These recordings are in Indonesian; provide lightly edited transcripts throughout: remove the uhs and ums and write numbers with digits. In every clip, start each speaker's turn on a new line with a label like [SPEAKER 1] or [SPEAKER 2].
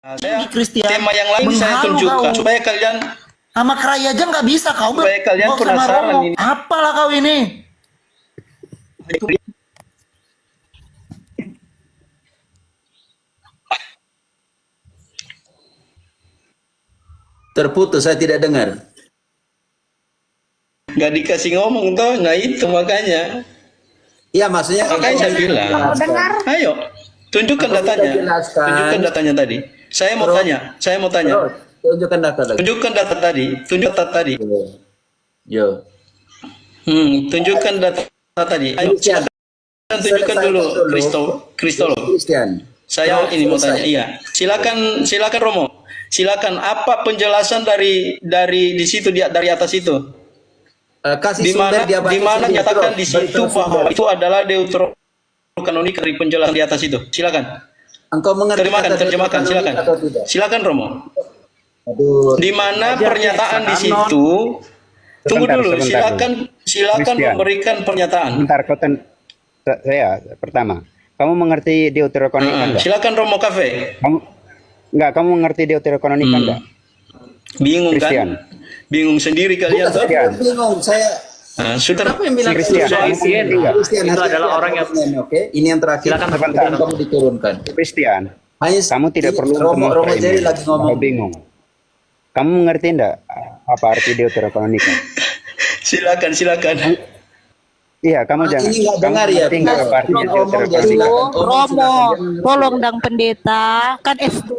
[SPEAKER 1] Nah, saya
[SPEAKER 2] Kristian
[SPEAKER 1] tema yang lain saya
[SPEAKER 2] menghalu
[SPEAKER 1] tunjukkan
[SPEAKER 2] kau.
[SPEAKER 1] supaya kalian
[SPEAKER 2] Sama Krai aja nggak bisa kau
[SPEAKER 1] supaya kalian
[SPEAKER 2] mau sama
[SPEAKER 1] penasaran
[SPEAKER 2] Romo.
[SPEAKER 1] ini.
[SPEAKER 2] Apalah kau ini?
[SPEAKER 3] Terputus, saya tidak dengar.
[SPEAKER 1] Nggak dikasih ngomong toh, nah itu makanya.
[SPEAKER 3] Iya, maksudnya
[SPEAKER 1] Makanya saya bilang, ayo tunjukkan
[SPEAKER 3] Aku sudah
[SPEAKER 1] datanya,
[SPEAKER 3] jelaskan.
[SPEAKER 1] tunjukkan datanya tadi. Saya mau tanya,
[SPEAKER 3] Terus, tunjukkan data lagi.
[SPEAKER 1] tunjukkan data tadi, tunjuk data tadi.
[SPEAKER 3] Yo.
[SPEAKER 1] Tunjukkan data tadi. Ayo
[SPEAKER 3] Christian,
[SPEAKER 1] silakan tunjukkan dulu, Kristolo.
[SPEAKER 3] Christian.
[SPEAKER 1] Saya
[SPEAKER 3] Terus,
[SPEAKER 1] ini mau
[SPEAKER 3] selesai.
[SPEAKER 1] tanya, iya. Silakan Romo. Silakan apa penjelasan dari di situ dari atas itu?
[SPEAKER 3] Kasih
[SPEAKER 1] Di mana
[SPEAKER 3] sumber dia baca sendiri.
[SPEAKER 1] nyatakan di
[SPEAKER 3] Terus,
[SPEAKER 1] situ
[SPEAKER 3] bersumber.
[SPEAKER 1] bahwa itu adalah deuterokanonik dari penjelasan di atas itu. Silakan.
[SPEAKER 3] Engkau mengerti
[SPEAKER 1] Terjemahkan,
[SPEAKER 3] kata
[SPEAKER 1] terjemahkan,
[SPEAKER 3] deuterokanonik
[SPEAKER 1] silakan.
[SPEAKER 3] atau tidak?
[SPEAKER 1] Silakan Romo.
[SPEAKER 3] Aduh.
[SPEAKER 1] Di mana
[SPEAKER 4] Ajar,
[SPEAKER 1] pernyataan di
[SPEAKER 4] Anon.
[SPEAKER 1] situ? Tunggu
[SPEAKER 5] Sebentar,
[SPEAKER 1] dulu,
[SPEAKER 5] sebentar
[SPEAKER 1] silakan
[SPEAKER 5] Christian.
[SPEAKER 1] memberikan pernyataan.
[SPEAKER 5] Bentar, saya pertama. Kamu mengerti deuterokanonika enggak?
[SPEAKER 1] Silakan Romo Cafe.
[SPEAKER 5] Kamu mengerti deuterokanonika enggak?
[SPEAKER 1] Bingung
[SPEAKER 5] Christian.
[SPEAKER 1] kan? Bingung sendiri kalian
[SPEAKER 3] Bukan,
[SPEAKER 1] tuh.
[SPEAKER 3] saya bingung. Saya
[SPEAKER 1] Nah, sudah.
[SPEAKER 3] Siapa yang bilang
[SPEAKER 5] Christian.
[SPEAKER 4] Christian.
[SPEAKER 3] Christian,
[SPEAKER 4] Itu
[SPEAKER 3] hati-hati
[SPEAKER 4] adalah
[SPEAKER 3] ada
[SPEAKER 4] orang yang
[SPEAKER 3] pertanyaannya, oke? Ini yang terakhir.
[SPEAKER 4] Silakan,
[SPEAKER 3] Sebelum kamu diturunkan.
[SPEAKER 5] Christian,
[SPEAKER 3] Hanya
[SPEAKER 5] kamu tidak
[SPEAKER 3] ini
[SPEAKER 5] perlu
[SPEAKER 3] Romo
[SPEAKER 5] memframing.
[SPEAKER 3] Jerry lagi ngomong.
[SPEAKER 5] Kamu bingung. Kamu mengerti enggak apa arti deuterokanonika?
[SPEAKER 1] Silakan.
[SPEAKER 5] Iya, kamu jangan.
[SPEAKER 3] Ini nggak
[SPEAKER 5] Kamu
[SPEAKER 3] dengar ya?
[SPEAKER 5] mengerti enggak apa artinya
[SPEAKER 3] Ngomong dia
[SPEAKER 5] deuterokanonika?
[SPEAKER 3] silakan.
[SPEAKER 6] Romo,
[SPEAKER 3] Silakan.
[SPEAKER 6] tolong dang pendeta, kan S2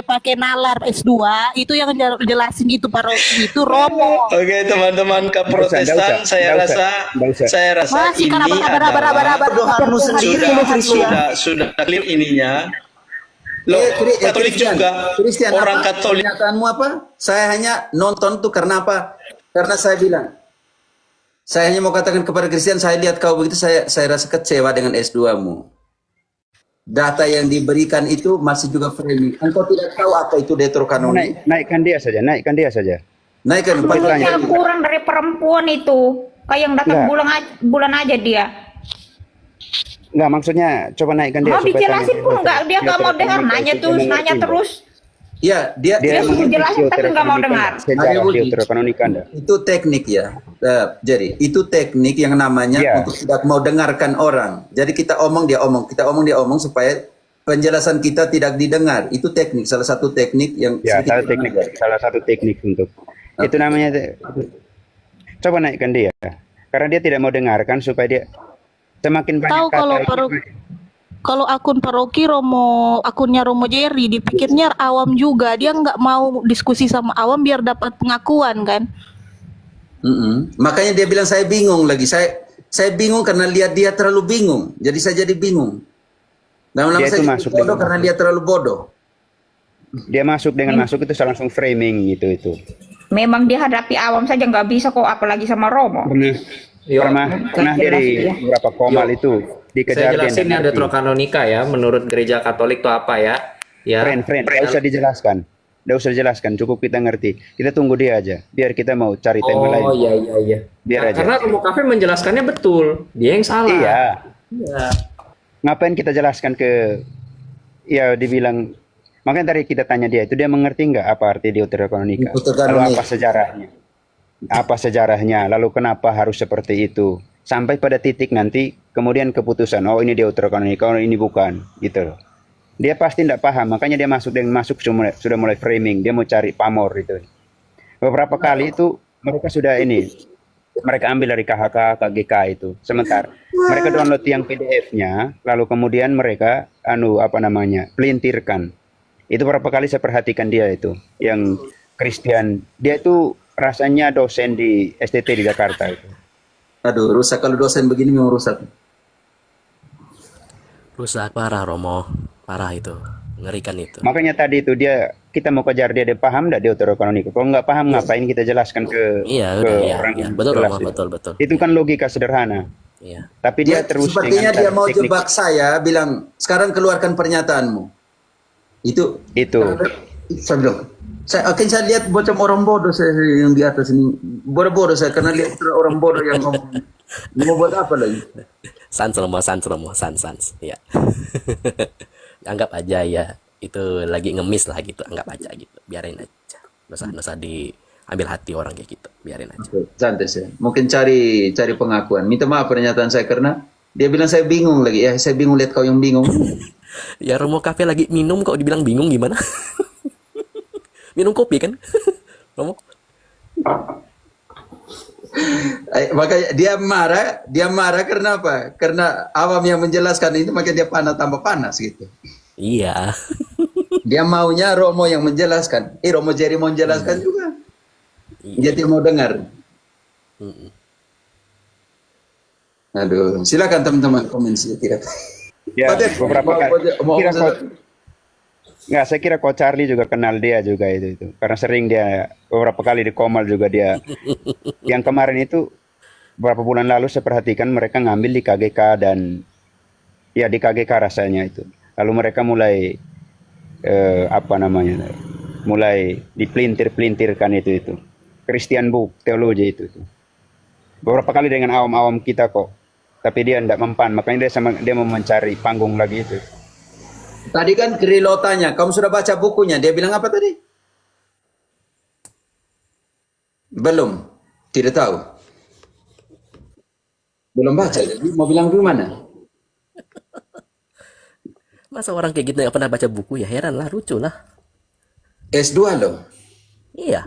[SPEAKER 6] pakai nalar S2, itu yang jelasin itu paroki itu Romo.
[SPEAKER 1] Oke, teman-teman Kaprotestan,
[SPEAKER 5] Nggak usah.
[SPEAKER 1] saya rasa
[SPEAKER 6] Masih
[SPEAKER 1] ini
[SPEAKER 6] kan
[SPEAKER 1] adalah
[SPEAKER 2] Dohanmu sendiri lu Kristian.
[SPEAKER 1] sudah clear ininya. Loh, Katolik
[SPEAKER 3] Christian,
[SPEAKER 1] juga.
[SPEAKER 3] Christian,
[SPEAKER 1] Orang
[SPEAKER 3] apa
[SPEAKER 1] Katolik.
[SPEAKER 3] pernyataanmu apa? Saya hanya nonton tuh karena apa? Karena saya bilang. Saya hanya mau katakan kepada Christian, saya lihat kau begitu, saya rasa kecewa dengan S2-mu. Data yang diberikan itu masih juga framing. Engkau tidak tahu apa itu deuterokanonik.
[SPEAKER 5] Naikkan dia saja.
[SPEAKER 3] Naikkan
[SPEAKER 7] Yang kurang dari perempuan itu kayak yang datang bulan aja dia.
[SPEAKER 5] Enggak, maksudnya coba naikkan dia
[SPEAKER 7] Mau
[SPEAKER 5] supaya
[SPEAKER 7] dijelasin
[SPEAKER 5] tanya
[SPEAKER 7] pun nggak, dia nggak mau dengar, nanya
[SPEAKER 5] deuterokanonika itu
[SPEAKER 7] nanya
[SPEAKER 5] mengerti.
[SPEAKER 7] terus.
[SPEAKER 3] Ya, dia
[SPEAKER 7] Dia suruh
[SPEAKER 5] mengerti
[SPEAKER 7] jelasin tapi nggak mau dengar.
[SPEAKER 5] Sejarah
[SPEAKER 3] Ayo, Budi.
[SPEAKER 5] deuterokanonika Anda.
[SPEAKER 3] itu teknik ya. Jadi itu teknik yang namanya
[SPEAKER 5] Iya.
[SPEAKER 3] untuk tidak mau dengarkan orang. Jadi kita omong dia omong, supaya penjelasan kita tidak didengar. Itu teknik, salah satu teknik yang
[SPEAKER 5] Ya,
[SPEAKER 3] sedikit
[SPEAKER 5] salah satu teknik untuk itu namanya. Coba naikkan dia, karena dia tidak mau dengarkan supaya dia semakin banyak
[SPEAKER 6] Tahu kalau akun paroki akunnya Romo Jerry dipikirnya awam juga, dia nggak mau diskusi sama awam biar dapat pengakuan kan.
[SPEAKER 3] Makanya dia bilang saya bingung lagi. Saya bingung karena lihat dia terlalu bingung. Jadi saya jadi bingung. Lama-lama
[SPEAKER 5] Dia
[SPEAKER 3] saya
[SPEAKER 5] itu
[SPEAKER 3] jadi
[SPEAKER 5] masuk
[SPEAKER 3] bodoh
[SPEAKER 5] dengan-
[SPEAKER 3] karena dia terlalu bodoh.
[SPEAKER 5] dia masuk itu langsung framing itu.
[SPEAKER 7] Memang dia hadapi awam saja nggak bisa kok, apalagi sama Romo.
[SPEAKER 5] Pernah dari beberapa komal itu dikejar.
[SPEAKER 4] Saya jelasin ya deuterokanonika ya, menurut gereja Katolik itu apa ya? Ya.
[SPEAKER 5] Friend, nggak usah dijelaskan, cukup kita ngerti. Kita tunggu dia aja, biar kita mau cari tema lain.
[SPEAKER 4] Oh iya.
[SPEAKER 5] Biar aja.
[SPEAKER 4] Karena Romo Cafe menjelaskannya betul, dia yang salah.
[SPEAKER 5] Iya.
[SPEAKER 4] Iya.
[SPEAKER 5] Ngapain kita jelaskan ya dibilang, makanya tadi kita tanya dia mengerti nggak apa arti deuterokanonika? Lalu apa sejarahnya? Lalu kenapa harus seperti itu? Sampai pada titik nanti kemudian keputusan, oh ini deuterokanonika, oh ini bukan, gitu loh. Dia pasti tidak paham, makanya dia sudah mulai framing, dia mau cari pamor itu. Beberapa kali itu mereka ambil dari KHK, KGK itu. Sementara mereka download yang PDF-nya, lalu kemudian mereka pelintirkan. Itu berapa kali saya perhatikan dia itu, yang Christian, dia itu rasanya dosen di STT di Jakarta itu.
[SPEAKER 3] Aduh, rusak kalau dosen begini memang rusak.
[SPEAKER 8] Rusak parah Romo, parah itu, mengerikan itu.
[SPEAKER 5] Makanya tadi itu kita mau kejar dia paham enggak deuterokanonika. Kalau nggak paham ngapain kita jelaskan ke
[SPEAKER 8] Iya,
[SPEAKER 5] orang yang
[SPEAKER 8] betul
[SPEAKER 5] jelas
[SPEAKER 8] Romo,
[SPEAKER 5] itu.
[SPEAKER 8] betul.
[SPEAKER 5] Itu kan logika sederhana.
[SPEAKER 8] Iya.
[SPEAKER 5] Tapi dia terus
[SPEAKER 3] Sepertinya
[SPEAKER 5] dengan
[SPEAKER 3] dia mau
[SPEAKER 5] teknik
[SPEAKER 3] jebak saya, bilang sekarang keluarkan pernyataanmu. Itu. Saya bilang, saya lihat macam orang bodoh saya yang di atas ini. Bodoh saya karena lihat orang bodoh yang ngomong. Mau buat apa lagi?
[SPEAKER 8] Sans. Ya. Anggap aja ya. itu lagi ngemis lah gitu, anggap aja gitu, biarin aja, nggak usah diambil hati orang kayak gitu, biarin aja.
[SPEAKER 3] Santai sih. Mungkin cari pengakuan. Minta maaf pernyataan saya karena dia bilang saya bingung lagi. Ya saya bingung lihat kau yang bingung.
[SPEAKER 8] Ya Romo Cafe lagi minum kok dibilang bingung gimana? Minum kopi kan? Romo?
[SPEAKER 3] Makanya dia marah karena apa? Karena awam yang menjelaskan itu makanya dia tambah panas gitu.
[SPEAKER 8] Iya.
[SPEAKER 3] Dia maunya Romo yang menjelaskan. Romo Jerry mau menjelaskan juga.
[SPEAKER 8] Iya.
[SPEAKER 3] Jadi mau dengar. Aduh, silakan teman-teman komen tidak.
[SPEAKER 5] Ya,
[SPEAKER 3] Pada-
[SPEAKER 5] beberapa kali.
[SPEAKER 3] mau-
[SPEAKER 5] Nggak, saya kira Coach Charlie juga kenal dia juga itu. Karena sering dia beberapa kali di Komal juga dia. Yang kemarin itu beberapa bulan lalu saya perhatikan mereka ngambil di KGK dan ya di KGK rasanya itu. Lalu mereka mulai mulai dipelintir-pelintirkan itu. Christian book teologi itu. Beberapa kali dengan awam-awam kita kok. Tapi dia tidak mempan, makanya dia mau mencari panggung lagi itu.
[SPEAKER 3] Tadi kan Krilo tanya, kamu sudah baca bukunya? Dia bilang apa tadi? Belum. Tidak tahu. Belum baca. Jadi mau bilang gimana?
[SPEAKER 8] Masa orang kayak gitu nggak pernah baca buku ya, heran lah, lucu lah.
[SPEAKER 3] S2 loh.
[SPEAKER 8] Iya.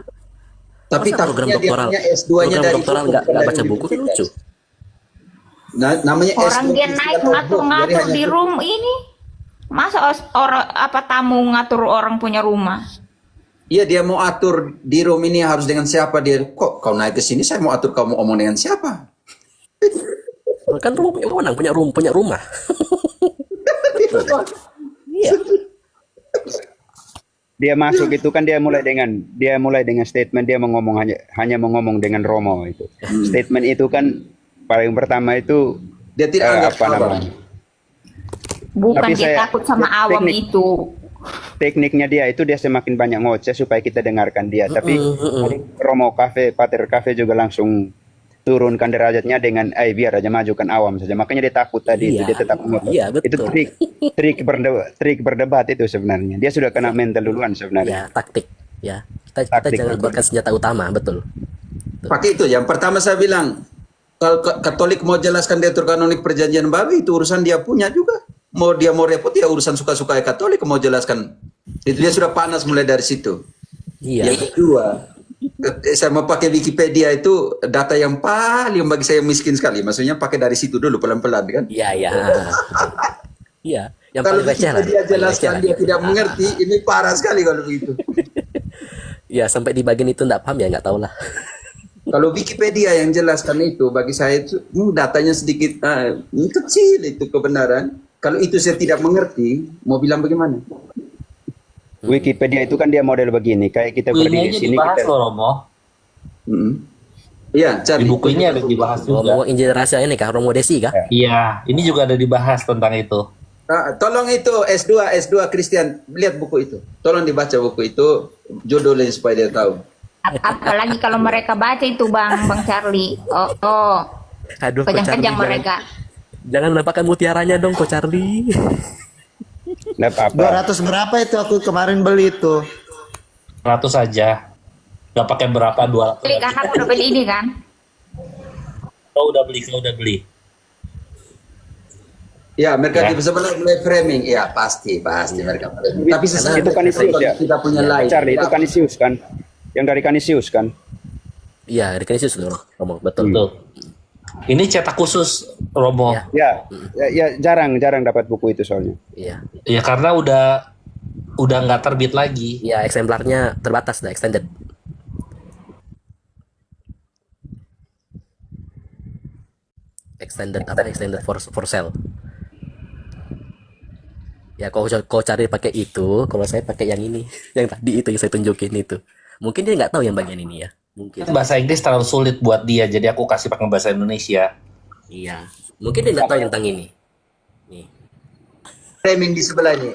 [SPEAKER 3] Tapi
[SPEAKER 8] Masa program
[SPEAKER 3] takutnya dia
[SPEAKER 8] doktoral,
[SPEAKER 3] punya S2-nya
[SPEAKER 8] program
[SPEAKER 3] dari
[SPEAKER 8] doktoral
[SPEAKER 3] buku,
[SPEAKER 8] nggak
[SPEAKER 3] bukan
[SPEAKER 8] baca
[SPEAKER 3] dari
[SPEAKER 8] buku kan lucu.
[SPEAKER 3] Nah, namanya
[SPEAKER 7] Orang
[SPEAKER 3] S2
[SPEAKER 7] dia
[SPEAKER 3] physical
[SPEAKER 7] naik
[SPEAKER 3] outbook. Jadi
[SPEAKER 7] ngatur-ngatur
[SPEAKER 3] hanya
[SPEAKER 7] di room ini. Masa orang tamu ngatur orang punya rumah?
[SPEAKER 3] Iya, dia mau atur di room ini harus dengan siapa dia. Kok kau naik ke sini saya mau atur kamu omong dengan siapa?
[SPEAKER 8] Kan Romo punya wewenang, punya rumah. Iya.
[SPEAKER 5] Dia masuk itu kan dia mulai dengan statement dia hanya mengomong dengan Romo itu. Statement itu kan paling pertama itu
[SPEAKER 3] Dia tidak anggap
[SPEAKER 5] apa
[SPEAKER 3] kabar.
[SPEAKER 5] namanya?
[SPEAKER 7] Bukan
[SPEAKER 5] Tapi
[SPEAKER 7] dia
[SPEAKER 5] saya-
[SPEAKER 7] takut sama awam
[SPEAKER 5] teknik-
[SPEAKER 7] itu.
[SPEAKER 5] Tekniknya dia itu dia semakin banyak ngoceh supaya kita dengarkan dia. Tapi Romo Pater Cafe juga langsung turunkan derajatnya dengan biar aja majukan awam saja. Makanya dia takut tadi itu
[SPEAKER 8] Iya.
[SPEAKER 5] dia tetap ngotot.
[SPEAKER 8] Iya, betul.
[SPEAKER 5] Itu trik berdebat itu sebenarnya. Dia sudah kena mental duluan sebenarnya.
[SPEAKER 8] Ya, taktik. Ya, kita
[SPEAKER 5] Taktik
[SPEAKER 8] jangan
[SPEAKER 5] betul.
[SPEAKER 8] keluarkan senjata utama, betul.
[SPEAKER 3] Pakai itu. Yang pertama saya bilang, kalau Katolik mau jelaskan diatur kanonik perjanjian baru itu urusan dia punya juga. Mau repot ya urusan suka-suka Katolik mau jelaskan. Itu dia sudah panas mulai dari situ.
[SPEAKER 8] Iya.
[SPEAKER 3] Yang kedua, saya mau pakai Wikipedia itu data yang paling bagi saya miskin sekali. Maksudnya pakai dari situ dulu pelan-pelan kan.
[SPEAKER 8] Iya, iya. Iya, yang
[SPEAKER 3] Kalau
[SPEAKER 8] paling receh lah.
[SPEAKER 3] Wikipedia
[SPEAKER 8] paling
[SPEAKER 3] jelaskan
[SPEAKER 8] receh
[SPEAKER 3] dia
[SPEAKER 8] lah.
[SPEAKER 3] tidak mengerti, ini parah sekali kalau begitu.
[SPEAKER 8] Ya, sampai di bagian itu enggak paham ya, enggak tahu lah.
[SPEAKER 3] Kalau Wikipedia yang jelaskan itu bagi saya itu datanya sedikit kecil itu kebenaran. Kalau itu saya tidak mengerti, mau bilang bagaimana?
[SPEAKER 5] Wikipedia itu kan dia model begini, kayak kita
[SPEAKER 9] Buku ini
[SPEAKER 5] berdiri di
[SPEAKER 9] aja
[SPEAKER 5] sini
[SPEAKER 9] dibahas
[SPEAKER 5] kita
[SPEAKER 9] loh Romo.
[SPEAKER 3] Iya,
[SPEAKER 9] Di
[SPEAKER 3] Charlie.
[SPEAKER 9] buku ini ada dibahas juga.
[SPEAKER 8] Ngomong Injil rahasia ini kah, Romo Desi kah?
[SPEAKER 9] Iya, ini juga ada dibahas tentang itu.
[SPEAKER 3] Tolong itu S2 Christian, lihat buku itu. Tolong dibaca buku itu, judulnya supaya dia tahu.
[SPEAKER 7] Apalagi kalau mereka baca itu Bang Charlie. Oh.
[SPEAKER 8] Aduh, Ko
[SPEAKER 7] Kejang-kejang
[SPEAKER 8] Charlie,
[SPEAKER 7] mereka.
[SPEAKER 8] Jangan menampakkan mutiaranya dong, Ko Charlie.
[SPEAKER 5] nggak apa-apa.
[SPEAKER 2] 200 berapa itu aku kemarin beli itu.
[SPEAKER 9] 100 saja. Gak pakai berapa, 200.
[SPEAKER 7] Beli kan aku udah beli ini kan.
[SPEAKER 9] Kau udah beli.
[SPEAKER 3] Ya, mereka
[SPEAKER 9] Ya.
[SPEAKER 3] di sebelah mulai framing. Ya, pasti mereka framing. Tapi sesungguhnya
[SPEAKER 5] itu Canisius ya.
[SPEAKER 3] kita punya lain.
[SPEAKER 5] Charlie itu Canisius kan, yang dari Canisius kan.
[SPEAKER 8] Iya, dari Kanisius loh, Romo. Betul.
[SPEAKER 9] Tuh. Ini cetak khusus Romo.
[SPEAKER 8] Ya.
[SPEAKER 5] Ya jarang dapat buku itu soalnya.
[SPEAKER 8] Iya.
[SPEAKER 9] Ya karena udah nggak terbit lagi.
[SPEAKER 8] Iya, eksemplarnya terbatas dah, extended. Extended for sale. Ya, kau cari pakai itu, kalau saya pakai yang ini, yang tadi itu yang saya tunjukin itu. Mungkin dia nggak tahu yang bagian ini ya. Mungkin.
[SPEAKER 9] Bahasa Inggris terlalu sulit buat dia, jadi aku kasih pakai bahasa Indonesia.
[SPEAKER 8] Iya. Mungkin dia nggak tahu yang tentang ini. Nih.
[SPEAKER 3] Framing di sebelah ini.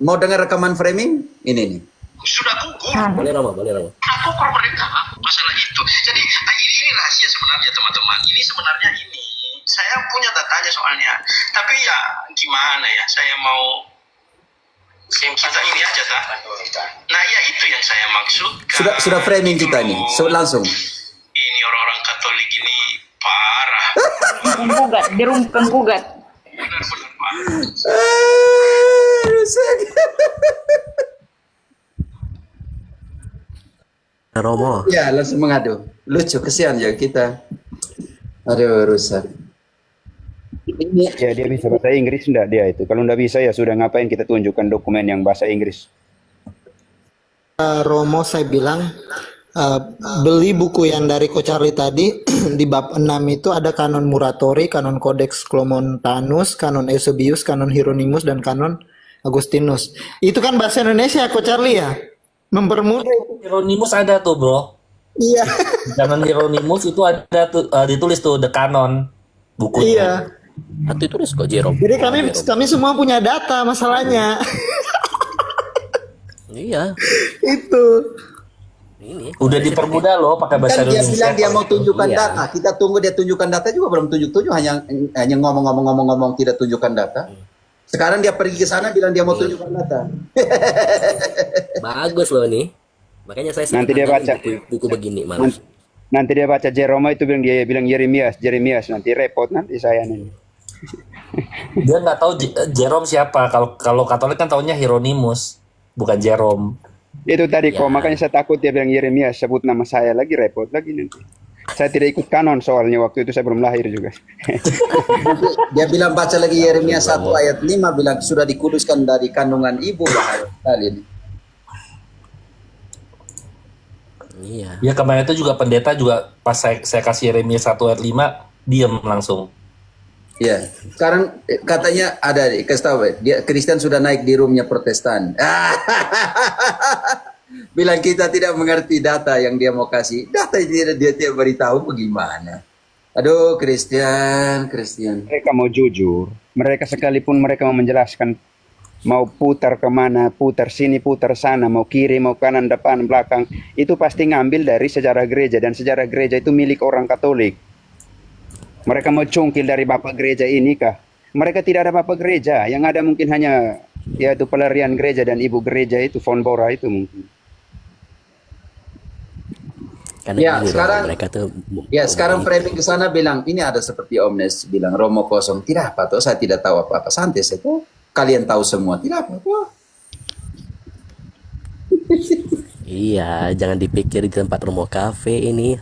[SPEAKER 3] Mau dengar rekaman framing? Ini nih.
[SPEAKER 1] Sudah gugur.
[SPEAKER 8] Boleh Romo.
[SPEAKER 1] Aku mereka masalah itu. Jadi ini rahasia sebenarnya teman-teman. Ini sebenarnya ini. Saya punya datanya soalnya. Tapi ya gimana ya? Saya mau Kita ini aja tak. Nah ya itu yang saya maksud.
[SPEAKER 3] Sudah framing kita nih. Langsung.
[SPEAKER 1] Ini orang-orang Katolik ini parah.
[SPEAKER 7] Penggugat, di rumah penggugat.
[SPEAKER 1] Benar-benar parah.
[SPEAKER 3] Rusak.
[SPEAKER 8] Romo.
[SPEAKER 3] Ya, langsung mengadu. Lucu, kesian ya kita. Aduh, rusak. Ini
[SPEAKER 5] Ya dia bisa bahasa Inggris enggak dia itu. Kalau enggak bisa ya sudah, ngapain kita tunjukkan dokumen yang bahasa Inggris.
[SPEAKER 2] Romo saya bilang beli buku yang dari Ko Charlie tadi di bab 6 itu ada kanon Muratori, kanon Codex Clomontanus, kanon Eusebius, kanon Hieronymus dan kanon Agustinus. Itu kan bahasa Indonesia Ko Charlie ya. Mempermudah.
[SPEAKER 9] Hieronymus ada tuh bro.
[SPEAKER 2] Iya.
[SPEAKER 9] Canon Hieronymus itu ada tuh ditulis tuh the canon bukunya.
[SPEAKER 2] Iya.
[SPEAKER 8] Atau tulis kok Jerome.
[SPEAKER 2] Jadi kami semua punya data masalahnya.
[SPEAKER 8] Iya.
[SPEAKER 2] Itu.
[SPEAKER 8] Ini.
[SPEAKER 9] Udah dipermudah loh pakai bahasa
[SPEAKER 3] kan dia
[SPEAKER 9] Indonesia.
[SPEAKER 3] bilang dia mau tunjukkan
[SPEAKER 8] Iya.
[SPEAKER 3] data. Kita tunggu dia tunjukkan data juga belum tunjuk-tunjuk, hanya ngomong tidak tunjukkan data. Sekarang dia pergi ke sana bilang dia mau tunjukkan data.
[SPEAKER 8] Bagus loh nih. Makanya saya
[SPEAKER 5] Nanti dia
[SPEAKER 8] senang
[SPEAKER 5] baca.
[SPEAKER 8] buku begini malah.
[SPEAKER 5] Nanti dia baca Jerome itu bilang Yeremias, nanti repot nanti saya nih.
[SPEAKER 9] Dia nggak tahu Jerome siapa. Kalau Katolik kan taunya Hieronymus, bukan Jerome.
[SPEAKER 5] Itu tadi
[SPEAKER 8] Ya.
[SPEAKER 5] kok, makanya saya takut dia bilang Yeremias, sebut nama saya lagi, repot lagi nanti. Saya tidak ikut kanon soalnya waktu itu saya belum lahir juga.
[SPEAKER 3] Dia bilang baca lagi Yeremia 1 ayat 5 bilang sudah dikuduskan dari kandungan ibu, bahaya sekali ini.
[SPEAKER 8] Iya.
[SPEAKER 9] Ya kemarin itu juga pendeta juga pas saya kasih Yeremia 1 ayat 5 diam langsung.
[SPEAKER 3] Ya, sekarang katanya ada, kasih tahu, dia Kristen sudah naik di roomnya Protestan. Bilang kita tidak mengerti data yang dia mau kasih. Data yang dia tidak beritahu bagaimana. Aduh, Kristen.
[SPEAKER 5] Mereka mau jujur, mereka sekalipun mereka mau menjelaskan, mau putar kemana, putar sini, putar sana, mau kiri, mau kanan, depan, belakang, itu pasti ngambil dari sejarah gereja, dan sejarah gereja itu milik orang Katolik. Mereka mau cungkil dari bapak gereja ini kah? Mereka tidak ada bapak gereja, yang ada mungkin hanya yaitu pelarian gereja dan ibu gereja itu, Von Bora itu mungkin.
[SPEAKER 8] Karena
[SPEAKER 3] Ya,
[SPEAKER 8] ini
[SPEAKER 3] sekarang-
[SPEAKER 8] mereka tuh
[SPEAKER 3] Sekarang framing ke sana bilang ini ada seperti Omnes bilang Romo kosong. Tidak apa tuh, saya tidak tahu apa-apa. Santai saja. Kalian tahu semua. Tidak apa-apa.
[SPEAKER 8] Iya, jangan dipikir di tempat Romo Cafe ini.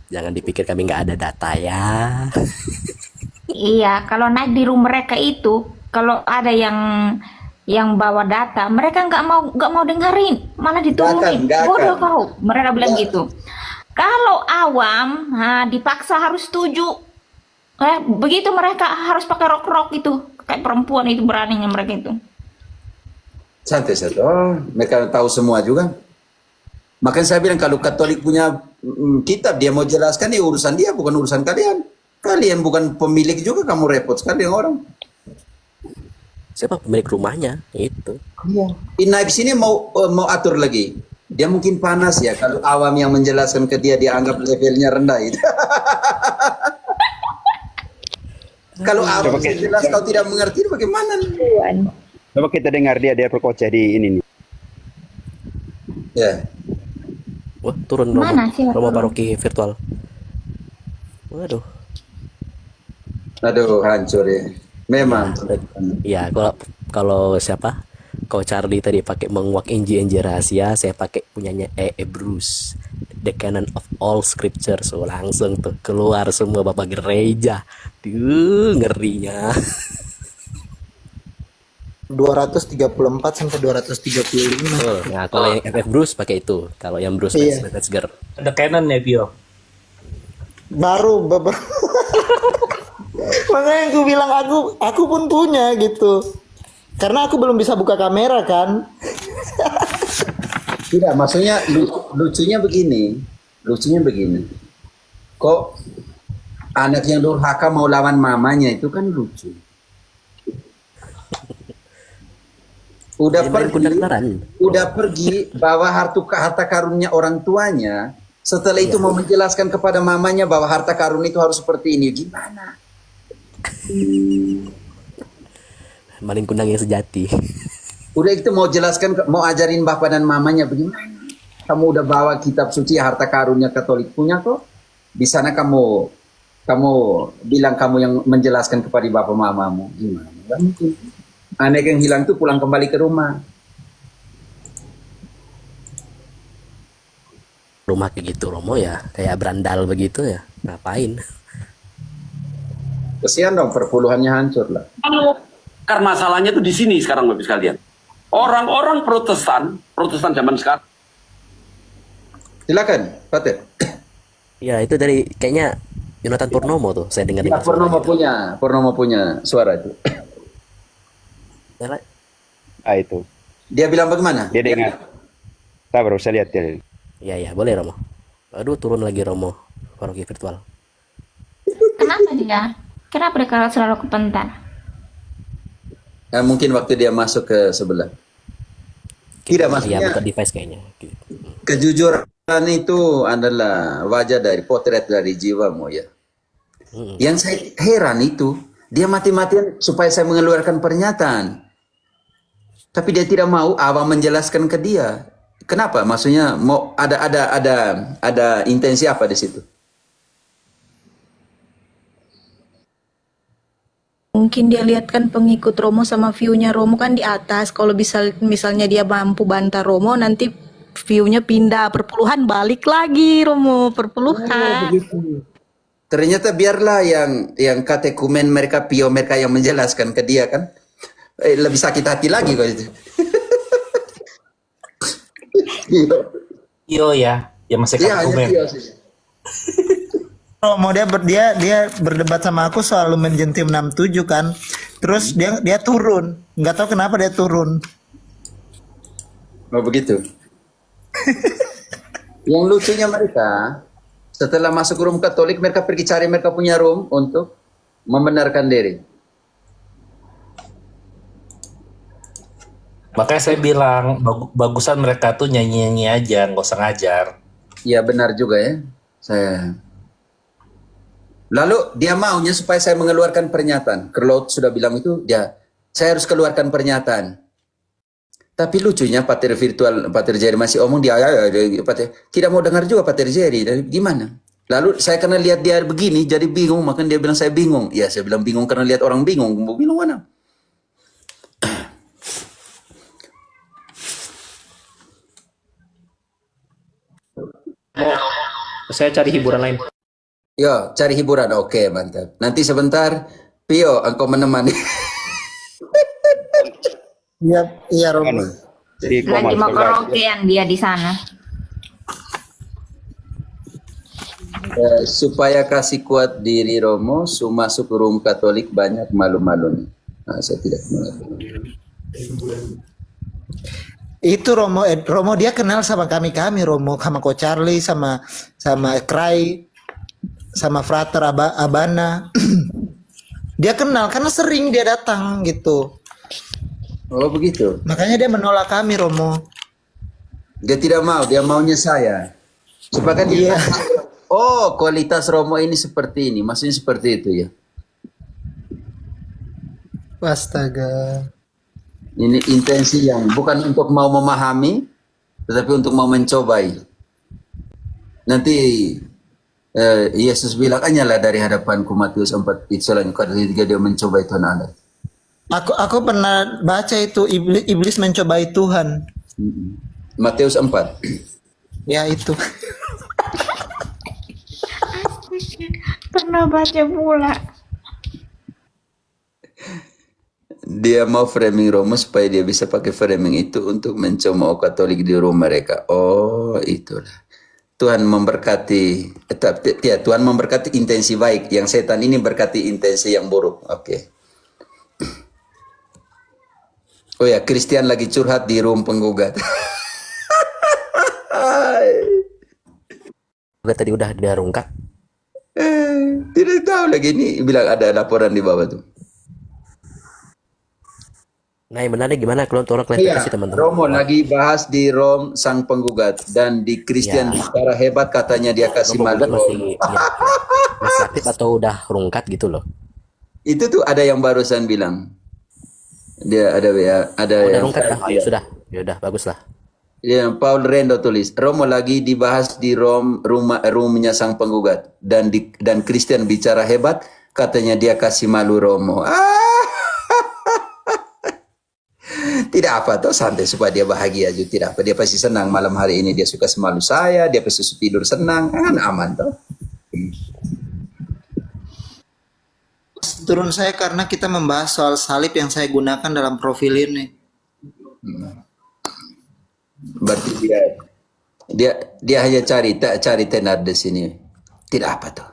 [SPEAKER 8] Jangan dipikir kami nggak ada data ya.
[SPEAKER 7] Iya, kalau naik di room mereka itu, kalau ada yang bawa data, mereka nggak mau dengerin, malah diturunin.
[SPEAKER 3] Nggak akan.
[SPEAKER 7] Bodoh kau, mereka bilang gitu. Kalau awam, dipaksa harus setuju. Begitu mereka harus pakai rok-rok itu, kayak perempuan itu beraninya mereka itu.
[SPEAKER 3] Santai saja. Oh, mereka tahu semua juga. Makanya saya bilang kalau Katolik punya kitab, dia mau jelaskan ya urusan dia, bukan urusan kalian. Kalian bukan pemilik juga, kamu repot sekali orang.
[SPEAKER 8] Siapa pemilik rumahnya? Itu.
[SPEAKER 3] Iya. Naik sini mau atur lagi. Dia mungkin panas ya kalau awam yang menjelaskan ke dia dianggap levelnya rendah itu. Kalau awam jelas kau tidak mengerti bagaimana?
[SPEAKER 5] Coba kita dengar dia perkocah di ini nih.
[SPEAKER 3] Ya.
[SPEAKER 8] Wah, turun
[SPEAKER 7] Mana sih?
[SPEAKER 8] Romo paroki virtual. Waduh.
[SPEAKER 3] Aduh, hancur ya. Memang.
[SPEAKER 8] Ya, kalau siapa? Kau Charlie tadi pakai menguak NG rahasia, saya pakai punyanya Bruce, the canon of all scripture. So langsung tuh keluar semua bapak gereja. Duh, ngerinya.
[SPEAKER 2] 234 sampai 235.
[SPEAKER 8] Nah, kalau yang FF Bruce pakai itu. Kalau yang Bruce
[SPEAKER 2] Iya.
[SPEAKER 8] Metzger.
[SPEAKER 9] Ada canon ya Pio.
[SPEAKER 2] Baru beberapa. Makanya aku bilang aku pun punya gitu. Karena aku belum bisa buka kamera kan.
[SPEAKER 3] Tidak, maksudnya lucunya begini. Kok anak yang durhaka mau lawan mamanya itu kan lucu.
[SPEAKER 8] Dia main kuda-kudaran.
[SPEAKER 3] Udah pergi bawa harta karunnya orang tuanya. Setelah itu mau menjelaskan kepada mamanya bahwa harta karun itu harus seperti ini. Gimana?
[SPEAKER 8] maling kundang yang sejati.
[SPEAKER 3] Udah itu mau jelaskan, mau ajarin bapak dan mamanya bagaimana. Kamu udah bawa kitab suci harta karunnya Katolik punya kok. Di sana kamu bilang kamu yang menjelaskan kepada bapak mamamu. Gimana? Gak mungkin. Anak yang hilang itu pulang kembali ke rumah.
[SPEAKER 8] Rumah kayak gitu Romo ya, kayak berandal begitu ya, ngapain?
[SPEAKER 3] Kesian dong, perpuluhannya hancur lah.
[SPEAKER 10] Karena masalahnya tuh di sini sekarang Bapak sekalian. Orang-orang Protestan zaman sekarang.
[SPEAKER 3] Silakan, Pater.
[SPEAKER 8] Ya itu dari kayaknya Yonatan Purnomo tuh, saya dengar.
[SPEAKER 3] Ya, Purnomo punya suara itu.
[SPEAKER 5] Itu.
[SPEAKER 3] Dia bilang bagaimana?
[SPEAKER 5] Dia dengar. Sabar, saya lihat dia.
[SPEAKER 8] Ya boleh Romo. Aduh turun lagi Romo, paroki virtual.
[SPEAKER 7] Kenapa dia? Kenapa dia kalau selalu kepentar?
[SPEAKER 3] Mungkin waktu dia masuk ke sebelah. Tidak
[SPEAKER 8] Iya
[SPEAKER 3] maksudnya.
[SPEAKER 8] buka device kayaknya.
[SPEAKER 3] Kejujuran itu adalah wajah dari potret dari jiwamu ya. Yang saya heran itu dia mati-matian supaya saya mengeluarkan pernyataan. Tapi dia tidak mau Awam menjelaskan ke dia. Kenapa? Maksudnya mau ada intensi apa di situ?
[SPEAKER 6] Mungkin dia lihat kan pengikut Romo sama view-nya Romo kan di atas. Kalau misalnya dia mampu bantah Romo, nanti view-nya pindah perpuluhan, balik lagi Romo perpuluhan.
[SPEAKER 3] Ternyata biarlah yang katekumen mereka, pio mereka yang menjelaskan ke dia kan. Lebih sakit hati lagi kok itu.
[SPEAKER 9] Iyo ya masih
[SPEAKER 3] Iya, hanya
[SPEAKER 9] argumen.
[SPEAKER 3] pio saja.
[SPEAKER 2] Romo dia berdebat sama aku soal Lumen Gentium 67 kan. Terus dia turun. Nggak tahu kenapa dia turun.
[SPEAKER 3] Oh begitu. Yang lucunya mereka setelah masuk room Katolik mereka pergi cari mereka punya room untuk membenarkan diri.
[SPEAKER 9] Makanya saya bilang bagusan mereka tuh nyanyi-nyanyi aja, nggak usah ngajar.
[SPEAKER 3] Iya benar juga ya. Lalu dia maunya supaya saya mengeluarkan pernyataan. Kerlot sudah bilang itu saya harus keluarkan pernyataan. Tapi lucunya Pater virtual, Pater Jerry masih omong dia Pater, tidak mau dengar juga Pater Jerry. Gimana? Lalu saya karena lihat dia begini jadi bingung, makanya dia bilang saya bingung. Ya saya bilang bingung karena lihat orang bingung. Bingung mana?
[SPEAKER 4] Saya cari hiburan lain.
[SPEAKER 3] Yo, cari hiburan. Oke, mantap. Nanti sebentar, Pio, engkau menemani.
[SPEAKER 2] Iya Romo.
[SPEAKER 5] Jadi
[SPEAKER 7] Lagi mau karaokean dia di sana.
[SPEAKER 3] Supaya kasih kuat diri Romo, masuk room Katolik banyak malu-malunya. Nah, saya tidak mengerti.
[SPEAKER 2] Itu Romo dia kenal sama kami Romo, sama Ko Charlie, sama Cry, sama Frater Abana. Dia kenal karena sering dia datang gitu.
[SPEAKER 3] Oh begitu.
[SPEAKER 2] Makanya dia menolak kami Romo.
[SPEAKER 3] Dia tidak mau, dia maunya saya. Supaya dia oh kualitas Romo ini seperti ini, maksudnya seperti itu ya.
[SPEAKER 2] Astaga.
[SPEAKER 3] Ini intensi yang bukan untuk mau memahami, tetapi untuk mau mencobai. Nanti Yesus bilang, hanyalah dari hadapanku Matius 4 selanjutnya dia mencobai Tuhan Allah.
[SPEAKER 2] Aku pernah baca itu iblis mencobai Tuhan.
[SPEAKER 3] Matius 4.
[SPEAKER 2] Ya itu.
[SPEAKER 7] Pernah baca pula.
[SPEAKER 3] Dia mau framing Romo supaya dia bisa pakai framing itu untuk mencemooh Katolik di rumah mereka. Oh, itulah. Tuhan memberkati, Tuhan memberkati intensi baik. Yang setan ini berkati intensi yang buruk. Oke. Oh ya, Christian lagi curhat di room penggugat.
[SPEAKER 8] Tadi udah diharungkan.
[SPEAKER 3] Tidak tahu lagi ini bilang ada laporan di bawah tuh.
[SPEAKER 8] Nah, yang benarnya gimana kalau tolong klarifikasi teman-teman.
[SPEAKER 3] Romo lagi bahas di Rom sang penggugat dan di Kristen secara hebat katanya dia kasih malu.
[SPEAKER 8] Masih aktif atau udah rungkat gitu loh.
[SPEAKER 3] Itu tuh ada yang barusan bilang. Dia ada ada
[SPEAKER 8] Udah
[SPEAKER 3] yang
[SPEAKER 8] rungkat kah? Sudah. Ya udah, bagus lah.
[SPEAKER 3] yang Paul Rendo tulis, Romo lagi dibahas di roomnya sang penggugat dan Christian bicara hebat, katanya dia kasih malu Romo. Tidak apa tuh, santai supaya dia bahagia aja, tidak apa, dia pasti senang malam hari ini, dia suka semalu saya, dia pasti tidur senang, kan aman tuh.
[SPEAKER 2] Turun saya karena kita membahas soal salib yang saya gunakan dalam profil ini.
[SPEAKER 3] Berarti dia hanya cari tenar di sini. Tidak apa tuh.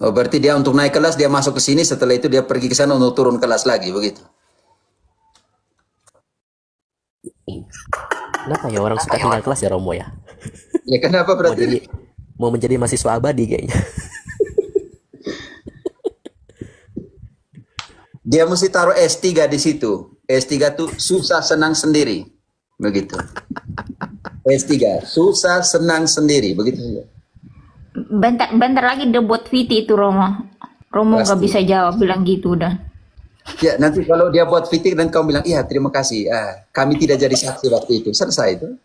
[SPEAKER 3] Oh, berarti dia untuk naik kelas dia masuk ke sini, setelah itu dia pergi ke sana untuk turun kelas lagi, begitu.
[SPEAKER 8] Kenapa ya orang suka tinggal kelas ya Romo ya?
[SPEAKER 3] Ya kenapa berarti?
[SPEAKER 8] Mau menjadi mahasiswa abadi kayaknya.
[SPEAKER 3] Dia mesti taruh S3 di situ. S3 tuh susah senang sendiri. Begitu. S3, susah senang sendiri, begitu.
[SPEAKER 7] Bentar lagi dia buat VT itu Romo. Romo nggak bisa jawab, bilang gitu udah.
[SPEAKER 3] Ya, nanti kalau dia buat fitting dan kamu bilang, iya terima kasih, kami tidak jadi saksi waktu itu. Selesai itu.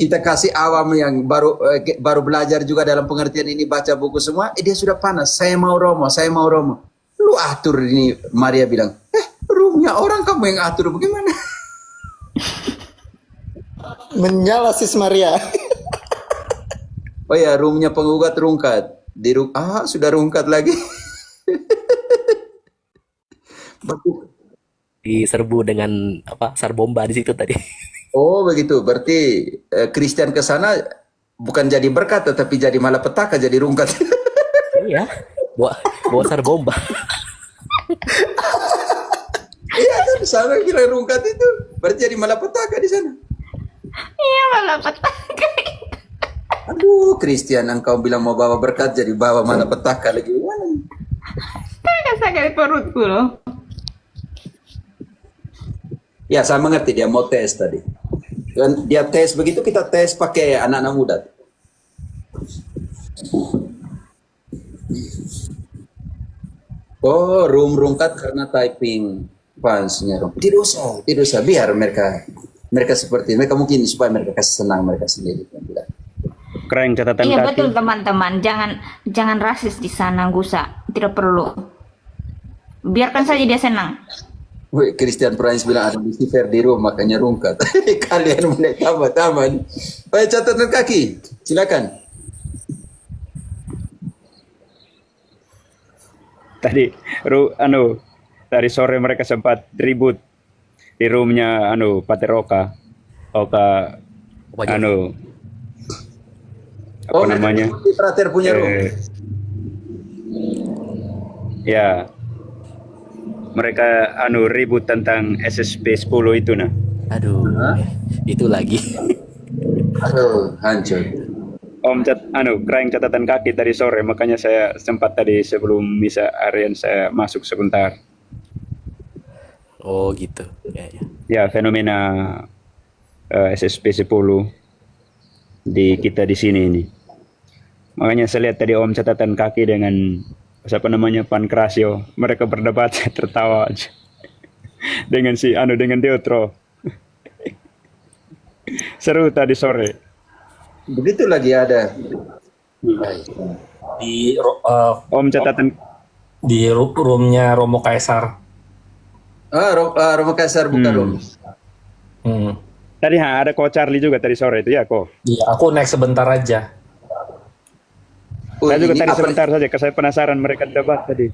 [SPEAKER 3] Kita kasih awam yang baru belajar juga dalam pengertian ini, baca buku semua, dia sudah panas. Saya mau Romo, saya mau Romo. Lu atur ini, Maria bilang, roomnya orang kamu yang atur, bagaimana?
[SPEAKER 2] Menyala sis Maria.
[SPEAKER 3] Oh ya, roomnya penggugat rungkat. Sudah rungkat lagi.
[SPEAKER 8] Diserbu dengan apa? Sarbomba di situ tadi.
[SPEAKER 3] Oh begitu, berarti Christian ke sana bukan jadi berkat, tetapi jadi malapetaka, jadi rungkat.
[SPEAKER 8] Iya, bawa sarbomba.
[SPEAKER 3] Iya kan, sana kira rungkat itu, berarti jadi malapetaka di sana.
[SPEAKER 7] Iya, malapetaka.
[SPEAKER 3] Aduh, Christian, engkau bilang mau bawa berkat, jadi bawa malapetaka lagi.
[SPEAKER 7] Sakit perutku loh.
[SPEAKER 3] Ya, saya mengerti dia mau tes tadi. Dan dia tes begitu, kita tes pakai anak-anak muda. Oh, rungkat karena typing fansnya. Tidak usah, biar mereka seperti mereka mungkin supaya mereka kasih senang mereka sendiri.
[SPEAKER 5] Keren catatan
[SPEAKER 7] Iya
[SPEAKER 5] kaki.
[SPEAKER 7] betul teman-teman, jangan rasis di sana, Gusa. Tidak perlu. Biarkan saja dia senang.
[SPEAKER 3] Wih, Christian Prince bilang ada Lucifer di rumah, makanya rungkat. Kalian mulai taman. Baik, catatan kaki, silakan.
[SPEAKER 5] Tadi dari sore mereka sempat ribut di roomnya Pateroka. Oka apa namanya?
[SPEAKER 3] Prater punya room.
[SPEAKER 5] Ya. Mereka ribut tentang SSP 10 itu nah.
[SPEAKER 8] Aduh, itu lagi.
[SPEAKER 3] Aduh, hancur.
[SPEAKER 5] Om keren catatan kaki tadi sore, makanya saya sempat tadi sebelum misa harian saya masuk sebentar.
[SPEAKER 8] Oh gitu.
[SPEAKER 5] Ya, fenomena SSP 10 di kita di sini ini. Makanya saya lihat tadi Om catatan kaki dengan siapa namanya Pankrasio, mereka berdebat, saya tertawa aja dengan dengan Deutro. Seru tadi sore.
[SPEAKER 3] Begitu lagi ada
[SPEAKER 9] Di
[SPEAKER 5] Om catatan
[SPEAKER 9] di roomnya Romo Kaisar.
[SPEAKER 3] Romo Kaisar bukan room.
[SPEAKER 5] Tadi ada Ko Charlie juga tadi sore itu ya kok.
[SPEAKER 9] Iya, aku naik sebentar aja.
[SPEAKER 5] Saya juga tadi sebentar saja, karena saya penasaran mereka debat tadi.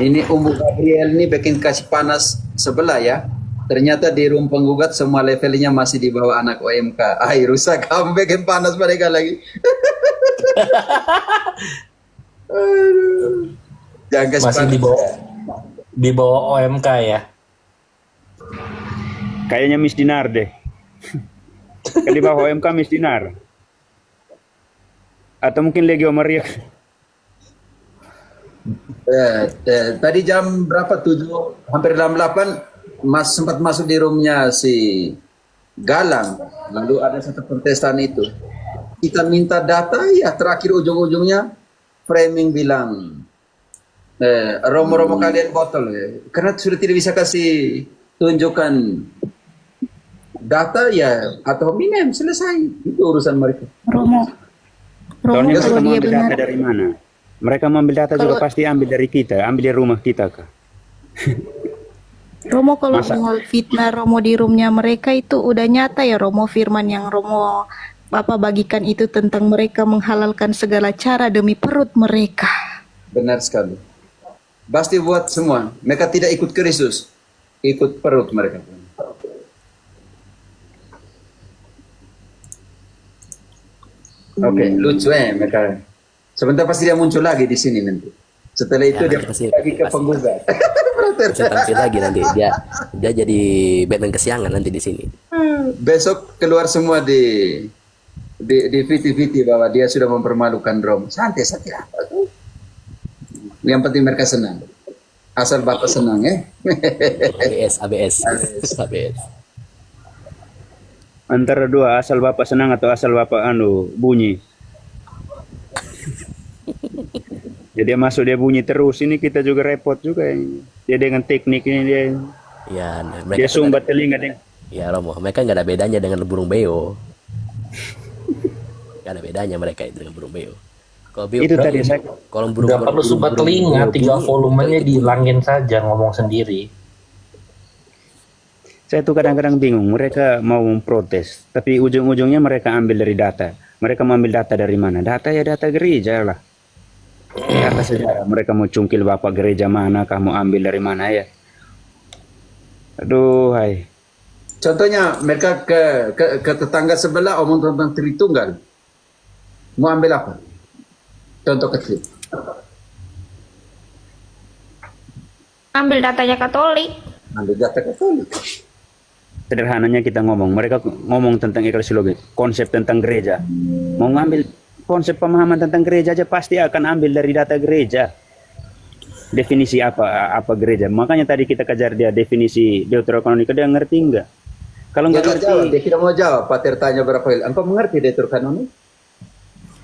[SPEAKER 3] Ini Umbu Gabriel ini bikin kasih panas sebelah ya. Ternyata di room penggugat semua levelnya masih di bawah anak OMK. Rusak, kamu bikin panas mereka lagi. Jangan kasih
[SPEAKER 9] Masih
[SPEAKER 3] panas.
[SPEAKER 9] di bawah OMK ya.
[SPEAKER 5] Kayaknya Miss Dinar deh. Kan di bawah OMK Miss Dinar. Atau mungkin Legio Maria.
[SPEAKER 3] Tadi jam berapa? 7, hampir 8 sempat masuk di roomnya si Galang. Lalu ada satu kontestan itu. kita minta data, ya terakhir ujung-ujungnya framing bilang Romo-Romo kalian botol ya. Karena sudah tidak bisa kasih tunjukkan data ya atau hominem, selesai. Itu urusan mereka.
[SPEAKER 6] Romo
[SPEAKER 5] Soalnya mereka
[SPEAKER 6] kalau
[SPEAKER 5] mau
[SPEAKER 6] dia
[SPEAKER 5] ambil
[SPEAKER 6] benar
[SPEAKER 5] data dari mana? Mereka mau ambil data juga pasti ambil dari kita, ambil dari rumah kita kah?
[SPEAKER 6] Romo kalau
[SPEAKER 5] Masa?
[SPEAKER 6] mau fitnah Romo di roomnya mereka itu udah nyata ya Romo, firman yang Romo bagikan itu tentang mereka menghalalkan segala cara demi perut mereka.
[SPEAKER 3] Benar sekali. Pasti buat semua. Mereka tidak ikut Kristus, ikut perut mereka. Oke, lucu mereka. Sebentar pasti dia muncul lagi di sini nanti. Setelah itu dia
[SPEAKER 8] pasti-
[SPEAKER 3] lagi ke
[SPEAKER 8] pasti.
[SPEAKER 3] penggugat.
[SPEAKER 8] Bisa tampil lagi nanti dia jadi Batman kesiangan nanti di sini.
[SPEAKER 3] Besok keluar semua di VT bahwa dia sudah mempermalukan Rom. Santai saja. Yang penting mereka senang. Asal Bapak senang
[SPEAKER 8] ABS.
[SPEAKER 5] Antara dua, asal Bapak senang atau asal Bapak bunyi. Jadi dia masuk dia bunyi terus, ini kita juga repot juga ini. Dia dengan teknik ini dia
[SPEAKER 8] Ya,
[SPEAKER 5] dia
[SPEAKER 8] mereka tuh
[SPEAKER 5] sumbat telinga dia.
[SPEAKER 8] ya Romo, mereka nggak ada bedanya dengan burung beo. Nggak ada bedanya mereka itu dengan burung beo. Kalau beo,
[SPEAKER 5] Itu tadi saya
[SPEAKER 8] kalau burung
[SPEAKER 9] Nggak perlu sumbat telinga, tinggal volumenya dihilangin saja ngomong sendiri.
[SPEAKER 5] Saya tuh kadang-kadang bingung, mereka mau memprotes, tapi ujung-ujungnya mereka ambil dari data. Mereka mau ambil data dari mana? Data ya data gereja lah. Data sejarah. Mereka mau cungkil Bapak gereja mana, kamu ambil dari mana ya? Aduh, hai.
[SPEAKER 3] Contohnya mereka ke tetangga sebelah omong tentang Tritunggal. Mau ambil apa? Contoh kecil.
[SPEAKER 7] Ambil datanya Katolik.
[SPEAKER 3] Ambil data Katolik.
[SPEAKER 5] Sederhananya kita ngomong, mereka ngomong tentang eklesiologi, konsep tentang gereja. Mau ngambil konsep pemahaman tentang gereja aja pasti akan ambil dari data gereja. Definisi apa gereja. Makanya tadi kita kejar dia definisi deuterokanonika, dia ngerti enggak? Kalau
[SPEAKER 3] Dia
[SPEAKER 5] nggak
[SPEAKER 3] nggak
[SPEAKER 5] ngerti,
[SPEAKER 3] jawab, dia tidak mau jawab. Pater tanya berapa kali. Engkau mengerti deuterokanonik?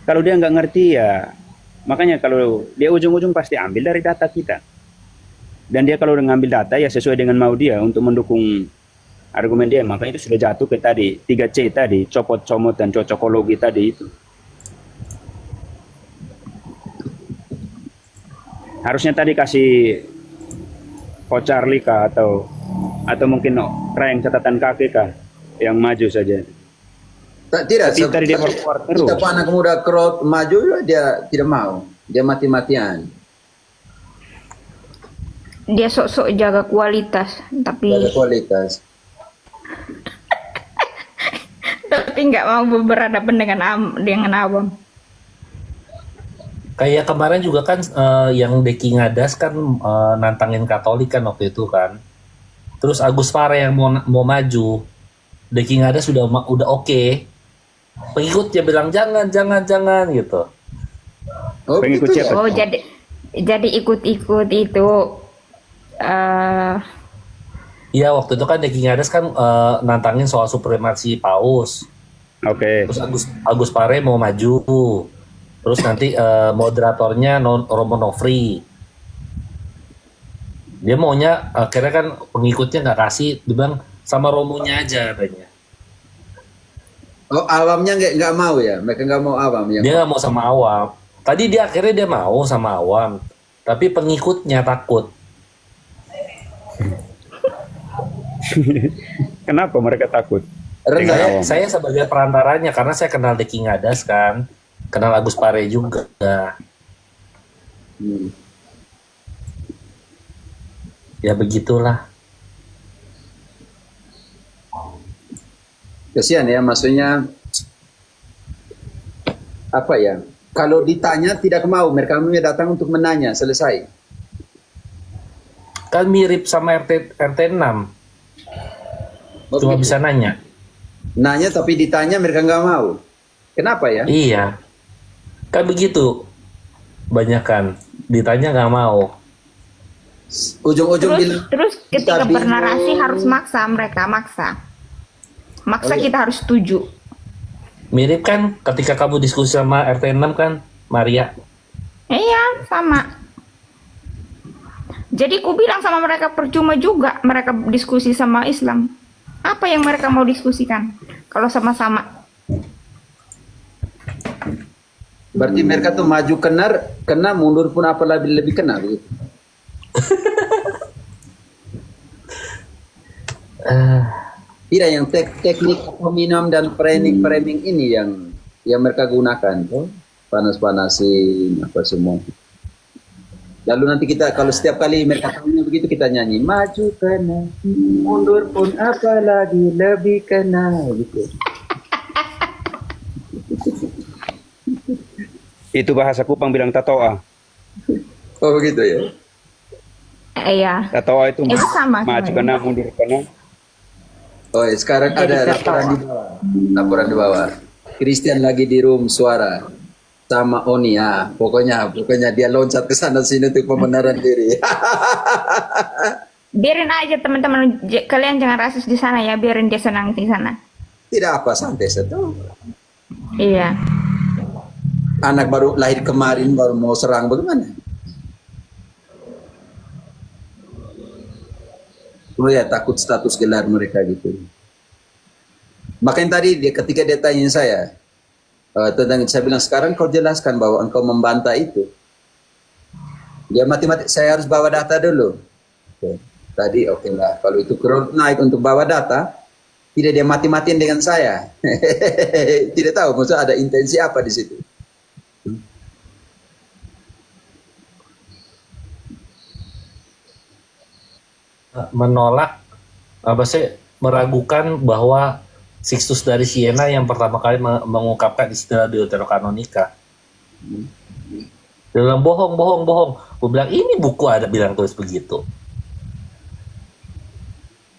[SPEAKER 5] kalau dia nggak ngerti ya, makanya kalau dia ujung-ujung pasti ambil dari data kita. Dan dia kalau udah ngambil data ya sesuai dengan mau dia untuk mendukung argumen dia, maka itu sudah jatuh ke tadi 3C tadi, copot comot dan cocokologi tadi itu. Harusnya tadi kasih Charlie kah atau mungkin rank catatan kaki kah yang maju saja.
[SPEAKER 3] Tidak.
[SPEAKER 5] Tapi tadi dia keluar terus.
[SPEAKER 3] Kita anak muda crowd maju dia tidak mau. Dia mati-matian.
[SPEAKER 7] Dia sok-sok jaga kualitas, tapi
[SPEAKER 3] Ada kualitas.
[SPEAKER 7] nggak mau berhadapan dengan awam.
[SPEAKER 9] Kayak kemarin juga kan yang Deki Ngadas kan nantangin Katolik kan waktu itu kan. Terus Agus Pare yang mau maju. Deki Ngadas udah oke. Pengikutnya bilang jangan gitu.
[SPEAKER 3] Oh,
[SPEAKER 5] Pengikut
[SPEAKER 3] begitu
[SPEAKER 5] siapa?
[SPEAKER 3] ya?
[SPEAKER 7] Oh, jadi ikut-ikut itu
[SPEAKER 9] Iya waktu itu kan Deki Ngadas kan nantangin soal supremasi paus.
[SPEAKER 5] Oke.
[SPEAKER 9] Terus Agus Pare mau maju. Terus nanti moderatornya Romo Nofri. Dia maunya akhirnya kan pengikutnya nggak kasih, dia bilang sama Romonya aja katanya.
[SPEAKER 3] Oh, awamnya nggak mau ya? Mereka nggak mau awam ya?
[SPEAKER 9] Dia nggak mau sama awam. Tadi dia akhirnya dia mau sama awam, tapi pengikutnya takut.
[SPEAKER 5] Kenapa mereka takut?
[SPEAKER 3] Rendah.
[SPEAKER 9] Saya sebagai perantaranya karena saya kenal Deki Ngadas kan, kenal Agus Pare juga. Ya begitulah.
[SPEAKER 3] Kasihan ya, maksudnya apa ya? Kalau ditanya tidak mau, mereka datang untuk menanya, selesai.
[SPEAKER 9] Kan mirip sama RT 6. Cuma
[SPEAKER 3] begitu.
[SPEAKER 9] bisa nanya.
[SPEAKER 3] Nanya tapi ditanya mereka nggak mau. Kenapa ya?
[SPEAKER 9] Iya. Kan begitu. Banyak kan ditanya nggak mau.
[SPEAKER 3] Ujung-ujung bilang
[SPEAKER 7] terus ketika
[SPEAKER 3] kita bingung.
[SPEAKER 7] bernarasi harus maksa mereka maksa
[SPEAKER 3] Oh, iya.
[SPEAKER 7] kita harus setuju.
[SPEAKER 9] Mirip kan ketika kamu diskusi sama RT 6 kan, Maria?
[SPEAKER 7] Iya, sama. Jadi ku bilang sama mereka percuma juga mereka diskusi sama Islam. Apa yang mereka mau diskusikan kalau sama-sama?
[SPEAKER 3] Berarti mereka tuh maju kena mundur pun apa lebih kena begitu. Tidak, yang teknik minum dan framing ini yang mereka gunakan tuh, panas-panasin apa semua. Lalu nanti kita kalau setiap kali mereka tahunya begitu kita nyanyi maju kena, mundur pun apa lagi lebih kena gitu.
[SPEAKER 5] Itu bahasa Kupang bilang tatoa.
[SPEAKER 3] Oh begitu ya.
[SPEAKER 7] Iya.
[SPEAKER 5] Tatoa itu
[SPEAKER 7] Itu sama.
[SPEAKER 5] maju kena, mundur kena.
[SPEAKER 3] Oh ya, sekarang ada laporan di bawah. Laporan di bawah. Christian lagi di room suara sama Oni ya. Pokoknya dia loncat ke sana sini untuk pembenaran diri.
[SPEAKER 7] Biarin aja teman-teman, kalian jangan rasis di sana ya, biarin dia senang di sana.
[SPEAKER 3] Tidak apa, santai saja.
[SPEAKER 7] Iya.
[SPEAKER 3] Anak baru lahir kemarin baru mau serang bagaimana? Oh ya, takut status gelar mereka gitu. Makanya tadi ketika dia tanya saya tentang, saya bilang sekarang kau jelaskan bahwa engkau membantah itu. Dia matematik, saya harus bawa data dulu. Oke. Tadi oke lah, kalau itu naik untuk bawa data, tidak dia mati-matiin dengan saya. Tidak tahu, maksudnya ada intensi apa di situ.
[SPEAKER 9] Menolak apa sih, meragukan bahwa Sixtus dari Siena yang pertama kali mengungkapkan istilah deuterokanonika. Dia bilang bohong. Gue bilang ini buku ada bilang tulis begitu.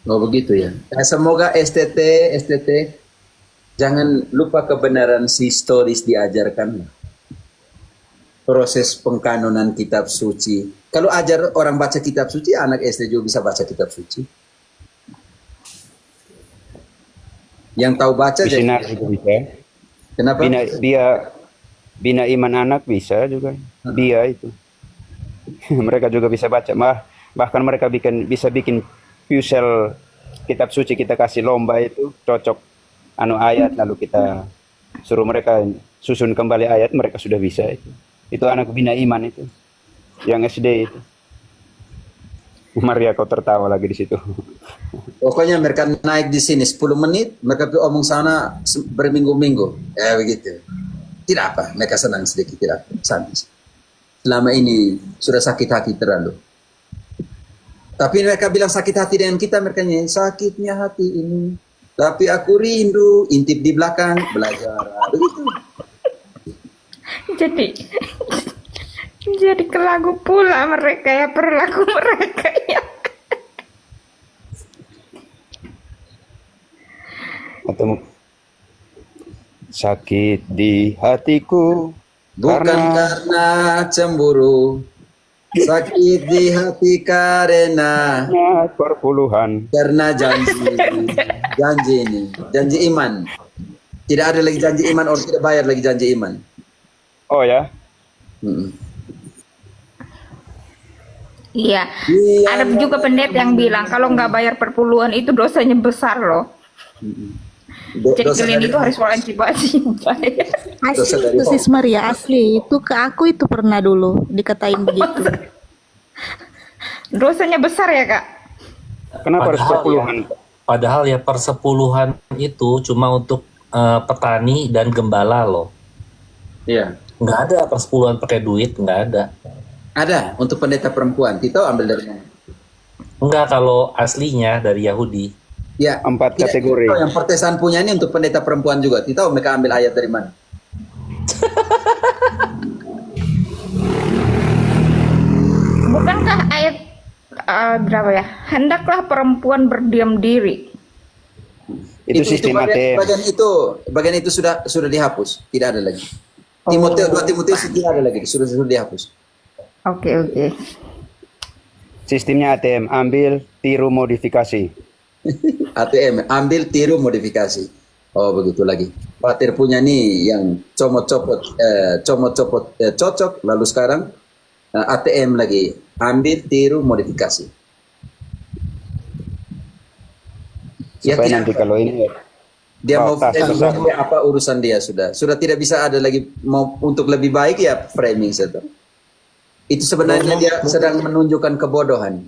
[SPEAKER 3] Oh begitu ya. Semoga STT jangan lupa kebenaran si stories diajarkan. Proses pengkanonan kitab suci. Kalau ajar orang baca kitab suci, anak SD juga bisa baca kitab suci. Yang tahu baca
[SPEAKER 5] Sinar
[SPEAKER 3] jadi.
[SPEAKER 5] juga bisa.
[SPEAKER 3] Kenapa?
[SPEAKER 5] Bina iman anak bisa juga. Dia itu. Mereka juga bisa baca. Bahkan mereka bisa bikin puzzle kitab suci, kita kasih lomba itu, cocok ayat, lalu kita suruh mereka susun kembali ayat, mereka sudah bisa itu. Itu anak bina iman itu. Yang SD itu. Maria, kau tertawa lagi di situ.
[SPEAKER 3] Pokoknya mereka naik di sini 10 menit, mereka tuh omong sana berminggu-minggu. Ya begitu. Tidak apa, mereka senang sedikit, tidak santai. Selama ini sudah sakit hati terlalu. Tapi mereka bilang sakit hati dengan kita, mereka nyanyi, sakitnya hati ini. Tapi aku rindu, intip di belakang, belajar. Begitu.
[SPEAKER 7] Jadi ke lagu pula mereka ya, perilaku mereka ya.
[SPEAKER 5] Atau sakit di hatiku
[SPEAKER 3] Bukan karena cemburu, sakit di hati karena
[SPEAKER 5] perpuluhan.
[SPEAKER 3] Karena janji iman. Tidak ada lagi janji iman, orang tidak bayar lagi janji iman.
[SPEAKER 5] Oh ya.
[SPEAKER 7] Iya. Ada juga pendeta yang bilang kalau nggak bayar perpuluhan itu dosanya besar loh. Jadi kalian itu harus wajib
[SPEAKER 6] Asli itu sis Maria, asli itu ke aku itu pernah dulu dikatain begitu.
[SPEAKER 7] Dosanya besar ya kak.
[SPEAKER 5] Kenapa harus perpuluhan?
[SPEAKER 9] Padahal ya persepuluhan itu cuma untuk petani dan gembala loh.
[SPEAKER 3] Iya.
[SPEAKER 9] Nggak ada persepuluhan pakai duit, nggak ada.
[SPEAKER 3] Ada untuk pendeta perempuan. Kita ambil dari mana?
[SPEAKER 9] Enggak, kalau aslinya dari Yahudi.
[SPEAKER 3] Ya,
[SPEAKER 5] 4 kategori.
[SPEAKER 3] Yang Protestan punya ini untuk pendeta perempuan juga. Kita tahu mereka ambil ayat dari mana?
[SPEAKER 7] Bukankah ayat berapa ya? Hendaklah perempuan berdiam diri.
[SPEAKER 5] Itu sistem ATM.
[SPEAKER 3] Bagian itu sudah dihapus, tidak ada lagi. Timotius 2 Timotius tidak ada lagi, sudah dihapus.
[SPEAKER 7] Oke.
[SPEAKER 5] Sistemnya ATM, ambil, tiru, modifikasi.
[SPEAKER 3] ATM, ambil, tiru, modifikasi. Oh begitu lagi. Patir punya nih yang comot-copot cocok, lalu sekarang ATM lagi ambil, tiru, modifikasi. Ya,
[SPEAKER 5] Supaya
[SPEAKER 3] tidak.
[SPEAKER 5] nanti kalau ini
[SPEAKER 3] Dia mau
[SPEAKER 5] tas besar.
[SPEAKER 3] apa urusan dia sudah tidak bisa ada lagi mau untuk lebih baik ya framing saja. Itu sebenarnya dia sedang menunjukkan kebodohan.